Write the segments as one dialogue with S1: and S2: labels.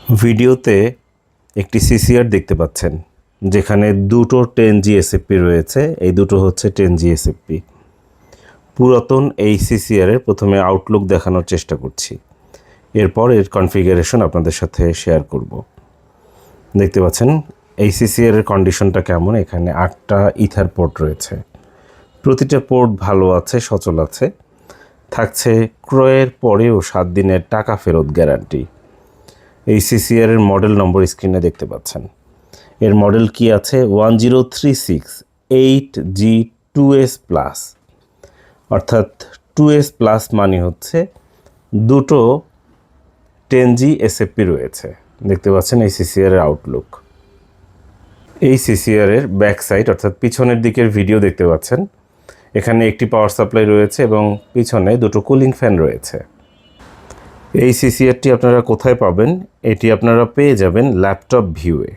S1: ভিডিওতে একটি সিসিআর দেখতে পাচ্ছেন, যেখানে দুটো 10G এসএফপি রয়েছে। এই দুটো হচ্ছে 10G এসএফপি। পুরাতন এই সিসিআরের প্রথমে আউটলুক দেখানোর চেষ্টা করছি, এরপর এর কনফিগারেশন আপনাদের সাথে শেয়ার করব। দেখতে পাচ্ছেন এই সিসিআরের কন্ডিশনটা কেমন। এখানে 8টা ইথার পোর্ট রয়েছে, প্রতিটা পোর্ট ভালো আছে, সচল আছে। থাকছে ক্রয়ের পরেও 7 দিনের টাকা ফেরত গ্যারান্টি। এই সিসিআরের মডেল নম্বর স্ক্রিনে দেখতে পাচ্ছেন। এর মডেল কি আছে 10368G2S+, অর্থাৎ 2S+ মানে হচ্ছে দুটো 10G এসএফপি রয়েছে। দেখতে পাচ্ছেন এই সিসিআরের আউটলুক। এই সিসিআরের ব্যাক সাইড অর্থাৎ পিছনের দিকের ভিডিও দেখতে পাচ্ছেন। এখানে একটি পাওয়ার সাপ্লাই রয়েছে এবং পিছনে দুটো কুলিং ফ্যান রয়েছে। এই সিসিআরটি আপনারা কোথায় পাবেন? এটি আপনারা পেয়ে যাবেন ল্যাপটপ ভিউয়ে।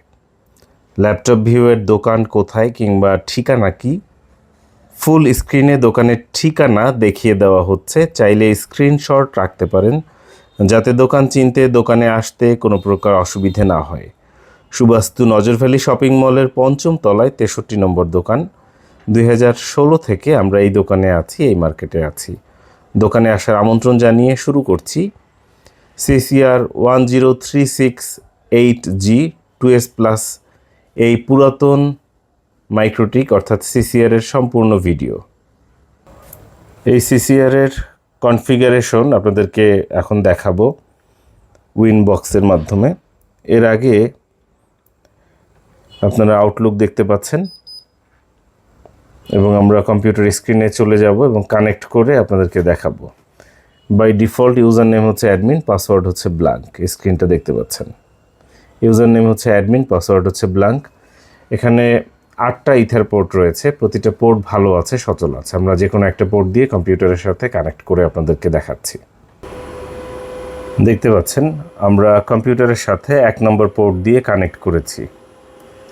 S1: ল্যাপটপ ভিউয়ের দোকান কোথায় কিংবা ঠিকানা কি, ফুল স্ক্রিনে দোকানের ঠিকানা দেখিয়ে দেওয়া হচ্ছে। চাইলে স্ক্রিনশট রাখতে পারেন, যাতে দোকান চিনতে, দোকানে আসতে কোনো প্রকার অসুবিধে না হয়। সুবাস্তু নজরভ্যালি শপিং মলের 5ম তলায় 63 নম্বর দোকান। 2016 থেকে আমরা এই দোকানে আছি, এই মার্কেটে আছি। দোকানে আসার আমন্ত্রণ জানিয়ে শুরু করছি সিসিআর 10368G2S+, এই পুরাতন মাইক্রোটিক অর্থাৎ সিসিআরের সম্পূর্ণ ভিডিও। এই সিসিআরের কনফিগারেশন আপনাদেরকে এখন দেখাবো উইনবক্সের মাধ্যমে। এর আগে আপনারা আউটলুক দেখতে পাচ্ছেন এবং আমরা কম্পিউটার স্ক্রিনে চলে যাব এবং কানেক্ট করে আপনাদেরকে দেখাবো। বাই ডিফল্ট ইউজার নেম হচ্ছে অ্যাডমিন, পাসওয়ার্ড হচ্ছে ব্ল্যাঙ্ক। স্ক্রিনটা দেখতে পাচ্ছেন। ইউজার নেম হচ্ছে অ্যাডমিন, পাসওয়ার্ড হচ্ছে ব্ল্যাঙ্ক। এখানে 8টা ইথার পোর্ট রয়েছে, প্রতিটা পোর্ট ভালো আছে, সচল আছে। আমরা যে কোনো একটা পোর্ট দিয়ে কম্পিউটারের সাথে কানেক্ট করে আপনাদেরকে দেখাচ্ছি। দেখতে পাচ্ছেন আমরা কম্পিউটারের সাথে 1 নম্বর পোর্ট দিয়ে কানেক্ট করেছি।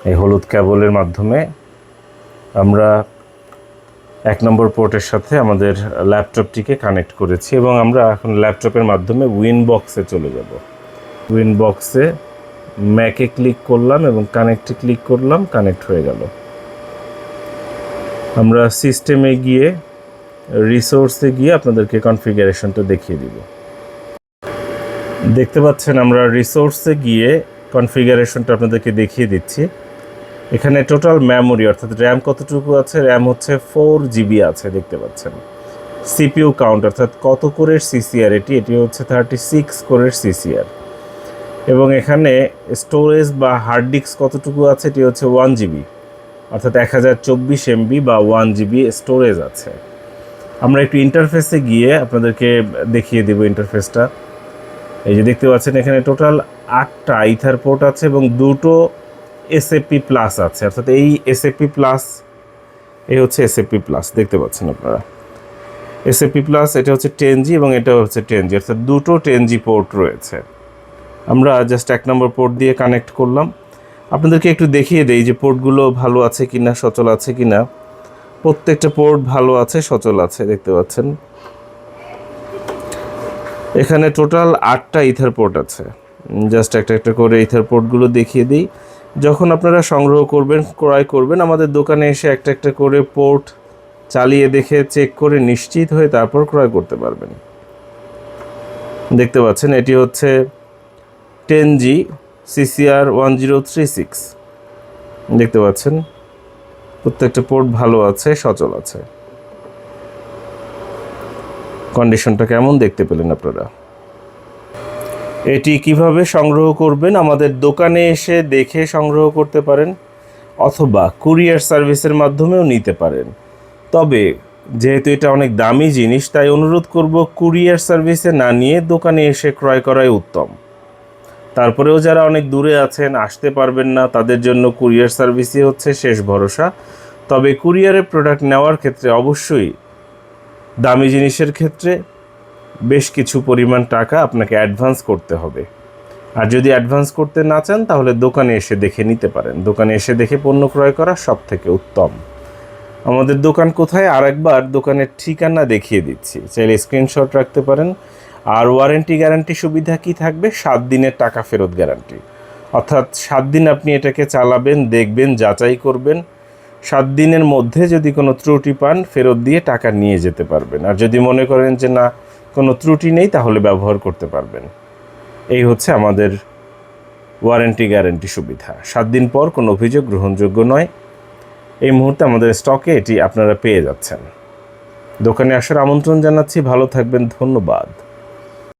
S1: এই হলুদ কেবলের মাধ্যমে আমরা 1 নম্বর পোর্টের সাথে আমাদের ল্যাপটপটিকে কানেক্ট করেছি এবং আমরা এখন ল্যাপটপের মাধ্যমে উইনবক্সে চলে যাব। উইনবক্সে ম্যাকে ক্লিক করলাম এবং কানেক্টে ক্লিক করলাম, কানেক্ট হয়ে গেল। আমরা সিস্টেমে গিয়ে রিসোর্সে গিয়ে আপনাদেরকে কনফিগারেশনটা দেখিয়ে দিব। দেখতে পাচ্ছেন আমরা রিসোর্সে গিয়ে কনফিগারেশনটা আপনাদেরকে দেখিয়ে দিচ্ছি। এখানে টোটাল মেমোরি অর্থাৎ র্যাম কতটুকু আছে? র্যাম হচ্ছে 4GB আছে, দেখতে পাচ্ছেন। সিপিইউ কাউন্ট অর্থাৎ কত কোরের সিসিআর এটি হচ্ছে 36 কোরের সিসিআর। এবং এখানে স্টোরেজ বা হার্ড ডিস্ক কতটুকু আছে? এটি হচ্ছে 1GB, অর্থাৎ 1024 MB বা 1GB স্টোরেজ আছে। আমরা একটু ইন্টারফেসে গিয়ে আপনাদেরকে দেখিয়ে দেব ইন্টারফেসটা। এই যে দেখতে পাচ্ছেন এখানে টোটাল 8টা ইথার পোর্ট আছে এবং দুটো এসএফপি প্লাস আছে, অর্থাৎ এই এসএফপি প্লাস, এই হচ্ছে এসএফপি প্লাস। দেখতে পাচ্ছেন আপনারা এসএফপি প্লাস, এটা হচ্ছে 10G এবং এটা হচ্ছে 10G, অর্থাৎ দুটো 10G পোর্ট রয়েছে। আমরা জাস্ট 1 নম্বর পোর্ট দিয়ে কানেক্ট করলাম। আপনাদেরকে একটু দেখিয়ে দেই যে পোর্টগুলো ভালো আছে কিনা, সচল আছে কিনা। প্রত্যেকটা পোর্ট ভালো আছে, সচল আছে, দেখতে পাচ্ছেন। এখানে টোটাল 8টা ইথার পোর্ট আছে। জাস্ট একটা করে ইথার পোর্টগুলো দেখিয়ে দিই। যখন আপনারা সংগ্রহ করবেন, ক্রয় করবেন, আমাদের দোকানে এসে একটা করে পোর্ট চালিয়ে দেখে চেক করে নিশ্চিত হয়ে তারপর ক্রয় করতে পারবেন। দেখতে পাচ্ছেন এটি হচ্ছে 10G CCR 1036। দেখতে পাচ্ছেন প্রত্যেকটা পোর্ট ভালো আছে, সচল আছে। কন্ডিশনটা কেমন দেখতে পেলেন আপনারা। এটি কিভাবে সংগ্রহ করবেন? আমাদের দোকানে এসে দেখে সংগ্রহ করতে পারেন অথবা কুরিয়ার সার্ভিসের মাধ্যমেও নিতে পারেন। তবে যেহেতু এটা অনেক দামি জিনিস, তাই অনুরোধ করব কুরিয়ার সার্ভিসে না নিয়ে দোকানে এসে ক্রয় করাই উত্তম। তারপরেও যারা অনেক দূরে আছেন, আসতে পারবেন না, তাদের জন্য কুরিয়ার সার্ভিসই হচ্ছে শেষ ভরসা। তবে কুরিয়ারের প্রোডাক্ট নেওয়ার ক্ষেত্রে অবশ্যই দামি জিনিসের ক্ষেত্রে বেশ কিছু পরিমাণ টাকা আপনাকে অ্যাডভান্স করতে হবে। আর যদি অ্যাডভান্স করতে না চান, তাহলে দোকানে এসে দেখে নিতে পারেন। দোকানে এসে দেখে পণ্য ক্রয় করা সব থেকে উত্তম। আমাদের দোকান কোথায় আরেকবার দোকানের ঠিকানা দেখিয়ে দিচ্ছি, চাইলে স্ক্রিনশট রাখতে পারেন। আর ওয়ারেন্টি গ্যারান্টি সুবিধা কি থাকবে? 7 দিনের টাকা ফেরত গ্যারান্টি, অর্থাৎ 7 দিন আপনি এটাকে চালাবেন, দেখবেন, যাচাই করবেন। 7 দিনের মধ্যে যদি কোনো ত্রুটি পান ফেরত দিয়ে টাকা নিয়ে যেতে পারবেন। আর যদি মনে করেন যে না, কোনো ত্রুটি নেই, তাহলে ব্যবহার করতে পারবেন। এই হচ্ছে আমাদের ওয়ারেন্টি গ্যারান্টি সুবিধা। 7 দিন পর কোনো অভিযোগ গ্রহণযোগ্য নয়। এই মুহূর্তে আমাদের স্টকে এটি আপনারা পেয়ে যাচ্ছেন। দোকানে আসার আমন্ত্রণ জানাচ্ছি। ভালো থাকবেন, ধন্যবাদ।